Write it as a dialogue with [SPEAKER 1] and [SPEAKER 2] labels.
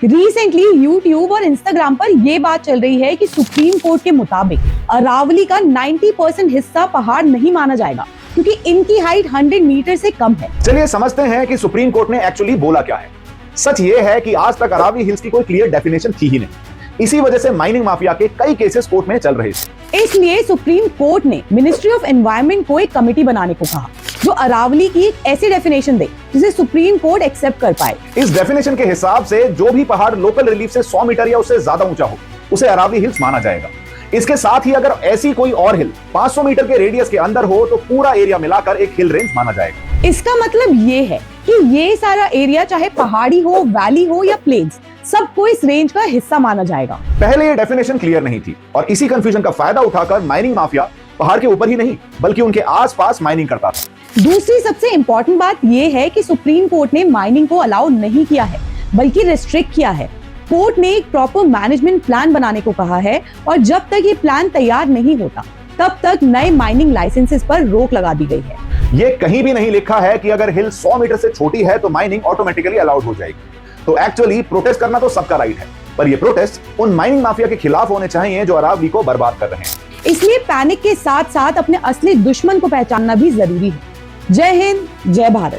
[SPEAKER 1] Recently YouTube और Instagram पर यह बात चल रही है कि सुप्रीम कोर्ट के मुताबिक अरावली का 90% हिस्सा पहाड़ नहीं माना जाएगा क्योंकि इनकी हाइट 100 मीटर से कम है।
[SPEAKER 2] चलिए समझते हैं कि सुप्रीम कोर्ट ने एक्चुअली बोला क्या है। सच ये है कि आज तक अरावली हिल्स की कोई क्लियर डेफिनेशन थी ही नहीं। इसी वजह से माइनिंग माफिया के कई केसेस कोर्ट में चल रहे थे।
[SPEAKER 1] इसलिए सुप्रीम कोर्ट ने मिनिस्ट्री ऑफ एनवायरनमेंट को एक कमेटी बनाने को कहा जो अरावली की एक ऐसी डेफिनेशन दे जिसे सुप्रीम कोर्ट एक्सेप्ट कर पाए।
[SPEAKER 2] इस डेफिनेशन के हिसाब से जो भी पहाड़ लोकल रिलीफ से 100 मीटर या उससे ज्यादा ऊंचा हो उसे अरावली हिल्स माना जाएगा। इसके साथ ही अगर ऐसी कोई और हिल 500 मीटर के रेडियस के अंदर हो तो पूरा एरिया मिलाकर एक हिल रेंज माना जाएगा।
[SPEAKER 1] इसका मतलब ये है कि ये सारा एरिया चाहे पहाड़ी हो, वैली हो या प्लेन्स, सबको इस रेंज का हिस्सा माना जाएगा।
[SPEAKER 2] पहले ये डेफिनेशन क्लियर नहीं थी और इसी कंफ्यूजन का फायदा उठाकर माइनिंग माफिया पहाड़ के ऊपर ही नहीं बल्कि उनके आसपास माइनिंग करता था।
[SPEAKER 1] दूसरी सबसे इंपॉर्टेंट बात यह है कि सुप्रीम कोर्ट ने माइनिंग को अलाउ नहीं किया है बल्कि रिस्ट्रिक्ट किया है। कोर्ट ने एक प्रॉपर मैनेजमेंट प्लान बनाने को कहा है और जब तक ये प्लान तैयार नहीं होता तब तक नए माइनिंग लाइसेंसेस पर रोक लगा दी गई है।
[SPEAKER 2] ये कहीं भी नहीं लिखा है कि अगर हिल 100 मीटर से छोटी है तो माइनिंग ऑटोमेटिकली अलाउड हो जाएगी। तो एक्चुअली प्रोटेस्ट करना तो सबका राइट है, पर ये प्रोटेस्ट उन माइनिंग माफिया के खिलाफ होने चाहिए जो अरावली को बर्बाद कर रहे हैं।
[SPEAKER 1] इसलिए पैनिक के साथ साथ अपने असली दुश्मन को पहचानना भी जरूरी है। जय हिंद, जय भारत।